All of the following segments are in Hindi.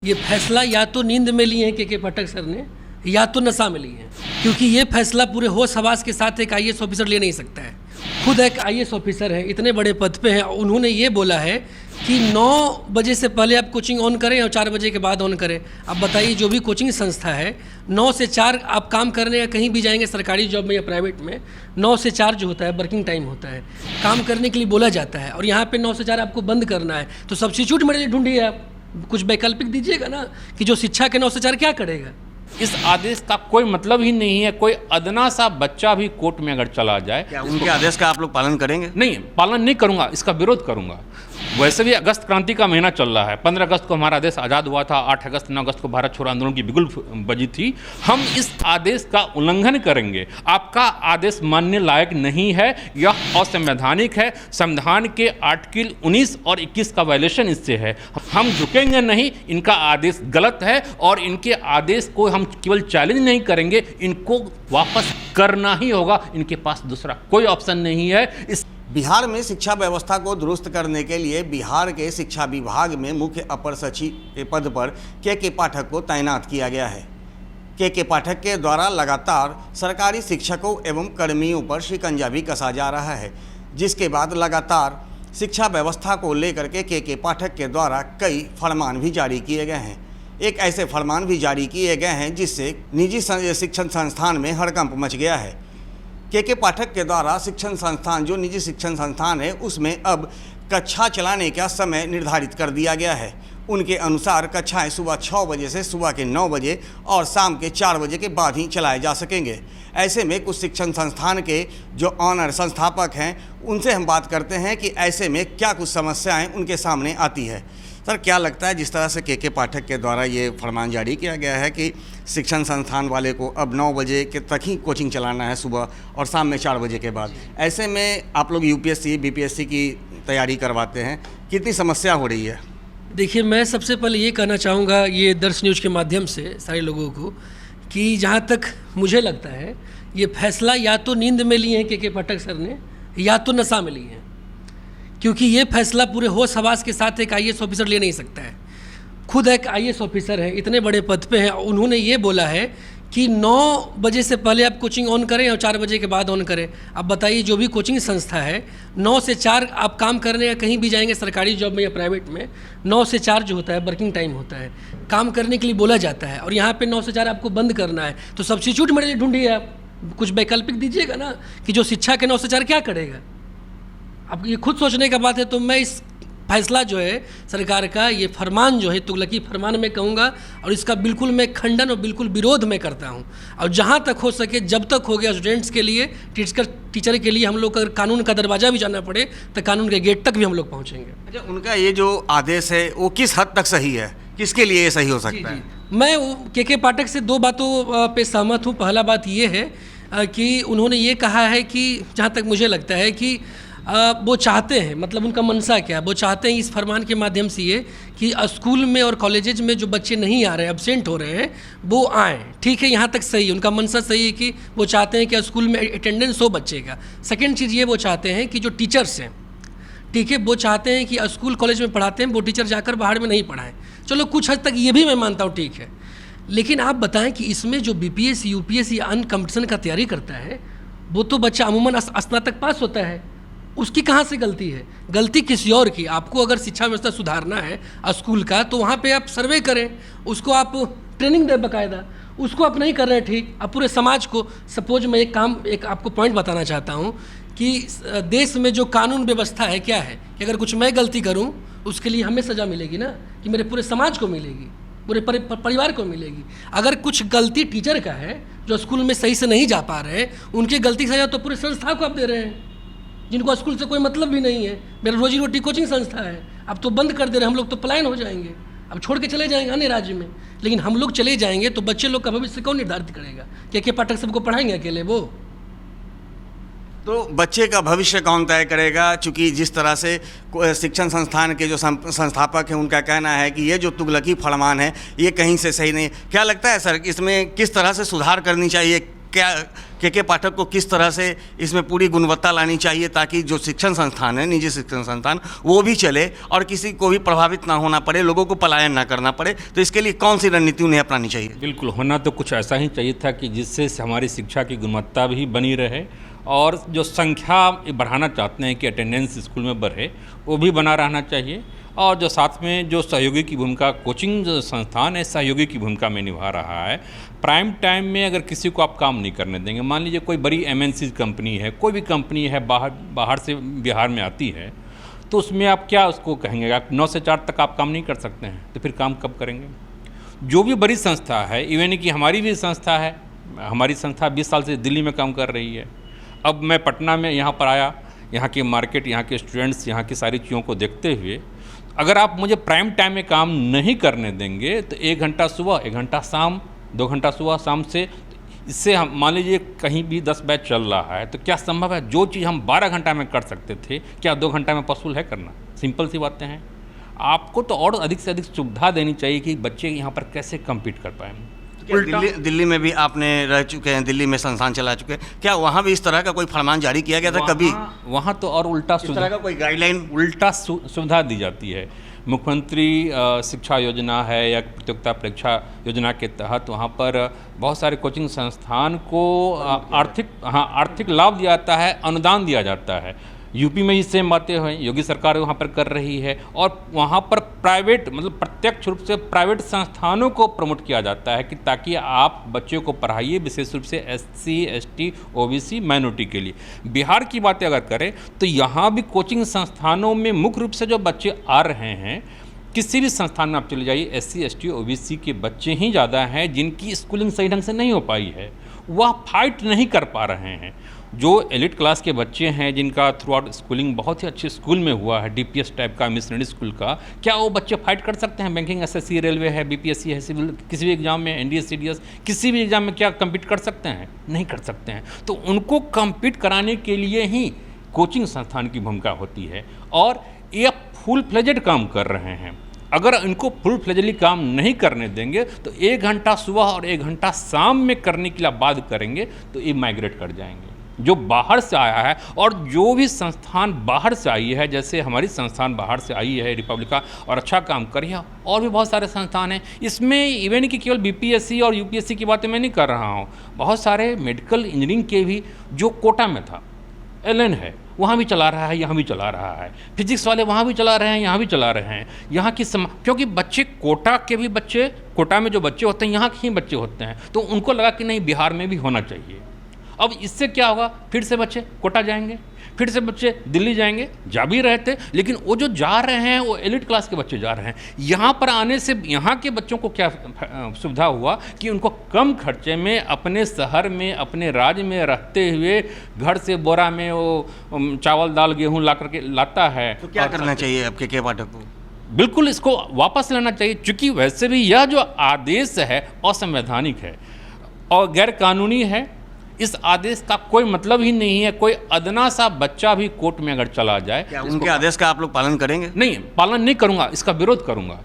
ये फैसला या तो नींद में लिए हैं के पाठक सर ने, या तो नशा में लिए हैं, क्योंकि ये फैसला पूरे होश हवास के साथ एक आईएएस ऑफिसर ले नहीं सकता है। खुद एक आईएएस ऑफिसर है, इतने बड़े पद पे हैं, उन्होंने ये बोला है कि 9 बजे से पहले आप कोचिंग ऑन करें और 4 बजे के बाद ऑन करें। अब बताइए, जो भी कोचिंग संस्था है 9 से 4 आप काम करने या कहीं भी जाएंगे, सरकारी जॉब में या प्राइवेट में, 9 से 4 जो होता है वर्किंग टाइम होता है, काम करने के लिए बोला जाता है। और यहाँ पे 9 से 4 आपको बंद करना है, तो सब्स्टिट्यूट मेरे लिए ढूंढिए, आप कुछ वैकल्पिक दीजिएगा ना कि जो शिक्षा के 9 से 4 क्या करेगा। इस आदेश का कोई मतलब ही नहीं है। कोई अदना सा बच्चा भी कोर्ट में अगर चला जाए, क्या उनके आदेश का आप लोग पालन करेंगे? नहीं, पालन नहीं करूंगा, इसका विरोध करूंगा। वैसे भी अगस्त क्रांति का महीना चल रहा है, 15 अगस्त को हमारा देश आज़ाद हुआ था, 8 अगस्त 9 अगस्त को भारत छोड़ो आंदोलन की बिगुल बजी थी। हम इस आदेश का उल्लंघन करेंगे। आपका आदेश मानने लायक नहीं है, यह असंवैधानिक है। संविधान के आर्टिकल 19 और 21 का वायलेशन इससे है। हम झुकेंगे नहीं, इनका आदेश गलत है और इनके आदेश को हम केवल चैलेंज नहीं करेंगे, इनको वापस करना ही होगा। इनके पास दूसरा कोई ऑप्शन नहीं है। इस बिहार में शिक्षा व्यवस्था को दुरुस्त करने के लिए बिहार के शिक्षा विभाग में मुख्य अपर सचिव के पद पर के पाठक को तैनात किया गया है। के पाठक के द्वारा लगातार सरकारी शिक्षकों एवं कर्मियों पर शिकंजा भी कसा जा रहा है, जिसके बाद लगातार शिक्षा व्यवस्था को लेकर के पाठक के द्वारा कई फरमान भी जारी किए गए हैं। एक ऐसे फरमान भी जारी किए गए हैं जिससे निजी शिक्षण संस्थान में हड़कंप मच गया है। के पाठक के द्वारा शिक्षण संस्थान, जो निजी शिक्षण संस्थान है, उसमें अब कक्षा चलाने का समय निर्धारित कर दिया गया है। उनके अनुसार कक्षाएं सुबह 6 बजे से सुबह के 9 बजे और शाम के 4 बजे के बाद ही चलाए जा सकेंगे। ऐसे में कुछ शिक्षण संस्थान के जो ऑनर संस्थापक हैं, उनसे हम बात करते हैं कि ऐसे में क्या कुछ समस्याएं उनके सामने आती है। सर, क्या लगता है, जिस तरह से के पाठक के द्वारा ये फरमान जारी किया गया है कि शिक्षण संस्थान वाले को अब 9 बजे के तक ही कोचिंग चलाना है सुबह और शाम में 4 बजे के बाद, ऐसे में आप लोग यूपीएससी बीपीएससी की तैयारी करवाते हैं, कितनी समस्या हो रही है? देखिए, मैं सबसे पहले ये कहना चाहूँगा ये दर्श न्यूज़ के माध्यम से सारे लोगों को कि जहाँ तक मुझे लगता है ये फैसला या तो नींद में लिए हैं के पाठक सर ने, या तो नशा में लिए हैं, क्योंकि ये फैसला पूरे होश हवास के साथ एक आईएएस ऑफिसर ले नहीं सकता है। खुद एक आईएएस ऑफिसर है, इतने बड़े पद पे हैं, उन्होंने ये बोला है कि 9 बजे से पहले आप कोचिंग ऑन करें और 4 बजे के बाद ऑन करें। अब बताइए, जो भी कोचिंग संस्था है 9 से 4 आप काम करने या कहीं भी जाएंगे, सरकारी जॉब में या प्राइवेट में, 9 से 4 जो होता है वर्किंग टाइम होता है, काम करने के लिए बोला जाता है। और यहाँ पे 9 से 4 आपको बंद करना है, तो सब्स्टिट्यूट मेरे लिए ढूंढिए, आप कुछ वैकल्पिक दीजिएगा ना कि जो शिक्षा के 9 से 4 क्या करेगा। अब ये खुद सोचने का बात है। तो मैं इस फैसला जो है सरकार का, ये फरमान जो है तुगलकी फरमान मैं कहूँगा, और इसका बिल्कुल मैं खंडन और बिल्कुल विरोध मैं करता हूँ। और जहाँ तक हो सके, जब तक हो गया स्टूडेंट्स के लिए, टीचर के लिए, हम लोग अगर कानून का दरवाज़ा भी जाना पड़े तो कानून के गेट तक भी हम लोग पहुँचेंगे। अच्छा, उनका ये जो आदेश है वो किस हद तक सही है, किसके लिए ये सही हो सकता है? मैं के पाठक से 2 बातों पे सहमत हूँ। पहला बात ये है कि उन्होंने ये कहा है कि जहाँ तक मुझे लगता है कि वो चाहते हैं, मतलब उनका मनसा क्या है, वो चाहते हैं इस फरमान के माध्यम से ये कि स्कूल में और कॉलेजेज में जो बच्चे नहीं आ रहे हैं, एब्सेंट हो रहे हैं, वो आएँ। ठीक है, यहाँ तक सही है, उनका मनसा सही है कि वो चाहते हैं कि स्कूल में अटेंडेंस हो बच्चे का। सेकेंड चीज़ ये वो चाहते हैं कि जो टीचर्स हैं, ठीक है, वो चाहते हैं कि स्कूल कॉलेज में पढ़ाते हैं वो टीचर जाकर बाहर में नहीं पढ़ाएं। चलो, कुछ हद तक ये भी मैं मानता हूँ, ठीक है, लेकिन आप बताएं कि इसमें जो बीपीएससी यूपीएससी अन्य कॉम्पिटिशन का तैयारी करता है, वो तो बच्चा अमूमन स्नातक पास होता है, उसकी कहाँ से गलती है? गलती किसी और की। आपको अगर शिक्षा व्यवस्था सुधारना है स्कूल का, तो वहाँ पे आप सर्वे करें, उसको आप ट्रेनिंग दें बाकायदा। उसको आप नहीं कर रहे हैं, ठीक। अब पूरे समाज को, सपोज मैं एक आपको पॉइंट बताना चाहता हूँ कि देश में जो कानून व्यवस्था है क्या है कि अगर कुछ मैं गलती करूँ उसके लिए हमें सज़ा मिलेगी ना, कि मेरे पूरे समाज को मिलेगी, पूरे परिवार को मिलेगी। अगर कुछ गलती टीचर का है जो स्कूल में सही से नहीं जा पा रहे हैं, उनकी गलती की सज़ा तो पूरे संस्था को आप दे रहे हैं, जिनको स्कूल से कोई मतलब भी नहीं है। मेरा रोजी रोटी कोचिंग संस्था है, अब तो बंद कर दे रहे हैं। हम लोग तो पलायन हो जाएंगे, अब छोड़ के चले जाएंगे अन्य राज्य में। लेकिन हम लोग चले जाएंगे तो बच्चे लोग का भविष्य कौन निर्धारित करेगा? के पाठक सबको पढ़ाएंगे अकेले वो? तो बच्चे का भविष्य कौन तय करेगा? चूँकि जिस तरह से शिक्षण संस्थान के जो संस्थापक हैं, उनका कहना है कि ये जो तुगलकी फरमान है ये कहीं से सही नहीं। क्या लगता है सर, इसमें किस तरह से सुधार करनी चाहिए? क्या के पाठक को किस तरह से इसमें पूरी गुणवत्ता लानी चाहिए ताकि जो शिक्षण संस्थान है, निजी शिक्षण संस्थान, वो भी चले और किसी को भी प्रभावित ना होना पड़े, लोगों को पलायन ना करना पड़े, तो इसके लिए कौन सी रणनीति उन्हें अपनानी चाहिए? बिल्कुल, होना तो कुछ ऐसा ही चाहिए था कि जिससे हमारी शिक्षा की गुणवत्ता भी बनी रहे और जो संख्या बढ़ाना चाहते हैं कि अटेंडेंस स्कूल में बढ़े, वो भी बना रहना चाहिए। और जो साथ में जो सहयोगी की भूमिका कोचिंग जो संस्थान है सहयोगी की भूमिका में निभा रहा है। प्राइम टाइम में अगर किसी को आप काम नहीं करने देंगे, मान लीजिए कोई बड़ी MNC कंपनी है, कोई भी कंपनी है बाहर से बिहार में आती है, तो उसमें आप क्या उसको कहेंगे आप 9 से 4 तक आप काम नहीं कर सकते हैं, तो फिर काम कब करेंगे? जो भी बड़ी संस्था है, इवन कि हमारी भी संस्था है, हमारी संस्था 20 साल से दिल्ली में काम कर रही है। अब मैं पटना में यहाँ पर आया, यहाँ की मार्केट, यहाँ के स्टूडेंट्स, यहाँ की सारी चीज़ों को देखते हुए अगर आप मुझे प्राइम टाइम में काम नहीं करने देंगे तो 1 घंटा सुबह, 1 घंटा शाम, 2 घंटा सुबह शाम से, इससे हम मान लीजिए कहीं भी 10 बैच चल रहा है तो क्या संभव है जो चीज़ हम 12 घंटा में कर सकते थे क्या 2 घंटा में पॉसिबल है करना? सिंपल सी बातें हैं। आपको तो और अधिक से अधिक सुविधा देनी चाहिए कि बच्चे यहाँ पर कैसे कम्पीट कर पाएँ। दिल्ली में भी आपने रह चुके हैं, दिल्ली में संस्थान चला चुके हैं, क्या वहाँ भी इस तरह का कोई फरमान जारी किया गया था कभी? वहाँ तो और उल्टा सुविधा का कोई गाइडलाइन, उल्टा सुविधा दी जाती है। मुख्यमंत्री शिक्षा योजना है या प्रतियोगिता परीक्षा योजना के तहत वहाँ पर बहुत सारे कोचिंग संस्थान को आर्थिक लाभ दिया जाता है, अनुदान दिया जाता है। यूपी में ही सेम बातें हैं, योगी सरकार वहाँ पर कर रही है और वहाँ पर प्राइवेट मतलब प्रत्यक्ष रूप से प्राइवेट संस्थानों को प्रमोट किया जाता है कि ताकि आप बच्चों को पढ़ाइए, विशेष रूप से SC ST OBC माइनॉरिटी के लिए। बिहार की बातें अगर करें तो यहाँ भी कोचिंग संस्थानों में मुख्य रूप से जो बच्चे आ रहे हैं, किसी भी संस्थान में आप चले जाइए, SC ST OBC के बच्चे ही ज़्यादा हैं जिनकी स्कूलिंग सही ढंग से नहीं हो पाई है, वह फाइट नहीं कर पा रहे हैं। जो एलिट क्लास के बच्चे हैं जिनका थ्रू आउट स्कूलिंग बहुत ही अच्छे स्कूल में हुआ है, DPS टाइप का, मिशनरी स्कूल का, क्या वो बच्चे फाइट कर सकते हैं? बैंकिंग, SSC, रेलवे है, BPSC है, सिविल, किसी भी एग्जाम में, NDS CDS किसी भी एग्जाम में क्या कम्पीट कर सकते हैं? नहीं कर सकते हैं। तो उनको कम्पीट कराने के लिए ही कोचिंग संस्थान की भूमिका होती है और ये फुल फ्लेजेड काम कर रहे हैं। अगर इनको फुल फ्लेजली काम नहीं करने देंगे तो 1 घंटा सुबह और 1 घंटा शाम में करने के लिए बाध्य करेंगे तो ये माइग्रेट कर जाएंगे। जो बाहर से आया है और जो भी संस्थान बाहर से आई है, जैसे हमारी संस्थान बाहर से आई है रिपब्लिका और अच्छा काम कर रही है, और भी बहुत सारे संस्थान हैं। इसमें इवन कि केवल BPSC और UPSC की बातें मैं नहीं कर रहा हूँ, बहुत सारे मेडिकल इंजीनियरिंग के भी जो कोटा में था, LN है, वहाँ भी चला रहा है, यहाँ भी चला रहा है। फिजिक्स वाले वहाँ भी चला रहे हैं, यहाँ भी चला रहे हैं। यहाँ की क्योंकि बच्चे कोटा के भी बच्चे, कोटा में जो बच्चे होते हैं यहाँ के ही बच्चे होते हैं, तो उनको लगा कि नहीं बिहार में भी होना चाहिए। अब इससे क्या होगा, फिर से बच्चे कोटा जाएंगे, फिर से बच्चे दिल्ली जाएंगे, जा भी रहे थे, लेकिन वो जो जा रहे हैं वो एलिट क्लास के बच्चे जा रहे हैं। यहाँ पर आने से यहाँ के बच्चों को क्या सुविधा हुआ कि उनको कम खर्चे में अपने शहर में, अपने राज्य में रहते हुए घर से बोरा में वो चावल दाल गेहूँ ला करके लाता है। तो क्या करना चाहिए आपके के पाठक को? बिल्कुल इसको वापस लेना चाहिए, क्योंकि वैसे भी यह जो आदेश है असंवैधानिक है और गैर कानूनी है। इस आदेश का कोई मतलब ही नहीं है। कोई अदना सा बच्चा भी कोर्ट में अगर चला जाए, क्या उनके आदेश का आप लोग पालन करेंगे? नहीं, पालन नहीं करूंगा, इसका विरोध करूंगा।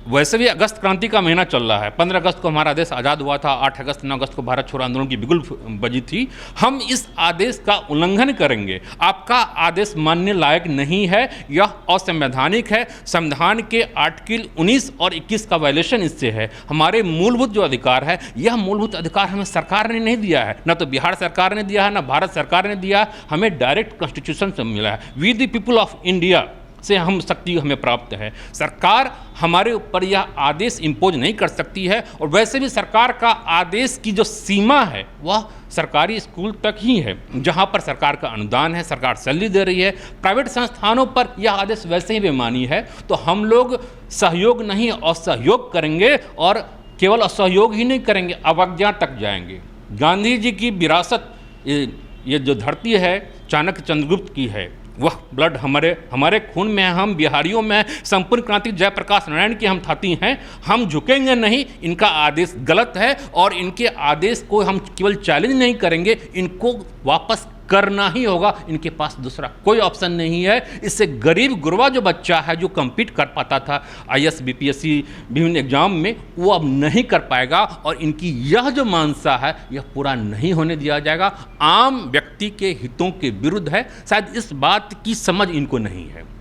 वैसे भी अगस्त क्रांति का महीना चल रहा है, 15 अगस्त को हमारा देश आज़ाद हुआ था, 8 अगस्त 9 अगस्त को भारत छोड़ो आंदोलन की बिगुल बजी थी। हम इस आदेश का उल्लंघन करेंगे। आपका आदेश मानने लायक नहीं है, यह असंवैधानिक है। संविधान के आर्टिकल 19 और 21 का वायलेशन इससे है। हमारे मूलभूत जो अधिकार है, यह मूलभूत अधिकार हमें सरकार ने नहीं दिया है, ना तो बिहार सरकार ने दिया है, ना भारत सरकार ने दिया, हमें डायरेक्ट कॉन्स्टिट्यूशन से मिला है। We the people of India से हम शक्ति हमें प्राप्त है। सरकार हमारे ऊपर यह आदेश इम्पोज नहीं कर सकती है। और वैसे भी सरकार का आदेश की जो सीमा है वह सरकारी स्कूल तक ही है, जहां पर सरकार का अनुदान है, सरकार सैलरी दे रही है। प्राइवेट संस्थानों पर यह आदेश वैसे ही बेमानी है। तो हम लोग सहयोग नहीं असहयोग करेंगे, और केवल असहयोग ही नहीं करेंगे, अवज्ञा तक जाएंगे। गांधी जी की विरासत, ये जो धरती है चाणक्य चंद्रगुप्त की है, वह ब्लड हमारे खून में है, हम बिहारियों में है। संपूर्ण क्रांति जयप्रकाश नारायण की हम थाती हैं। हम झुकेंगे नहीं। इनका आदेश गलत है और इनके आदेश को हम केवल चैलेंज नहीं करेंगे, इनको वापस करना ही होगा, इनके पास दूसरा कोई ऑप्शन नहीं है। इससे गरीब गुरबा जो बच्चा है जो compete कर पाता था IAS BPSC विभिन्न एग्जाम में, वो अब नहीं कर पाएगा और इनकी यह जो मानसा है यह पूरा नहीं होने दिया जाएगा। आम व्यक्ति के हितों के विरुद्ध है, शायद इस बात की समझ इनको नहीं है।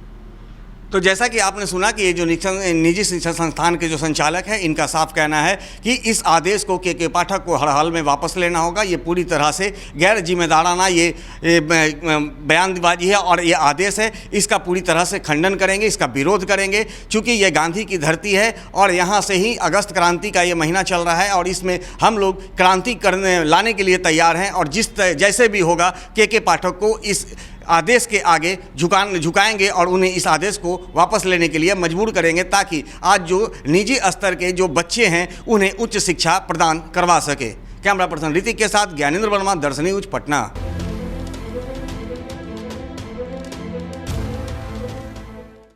तो जैसा कि आपने सुना कि ये जो निजी शिक्षा संस्थान के जो संचालक हैं, इनका साफ कहना है कि इस आदेश को के पाठक को हर हाल में वापस लेना होगा। ये पूरी तरह से गैर जिम्मेदाराना ये बयानबाजी है और ये आदेश है, इसका पूरी तरह से खंडन करेंगे, इसका विरोध करेंगे। चूँकि ये गांधी की धरती है और यहाँ से ही अगस्त क्रांति का ये महीना चल रहा है और इसमें हम लोग क्रांति लाने के लिए तैयार हैं और जैसे भी होगा के पाठक को इस आदेश के आगे झुकाएंगे और उन्हें इस आदेश को वापस लेने के लिए मजबूर करेंगे, ताकि आज जो निजी स्तर के जो बच्चे हैं उन्हें उच्च शिक्षा प्रदान करवा सके। कैमरा पर्सन ऋतिक के साथ ज्ञानेंद्र वर्मा, दर्शन न्यूज, पटना।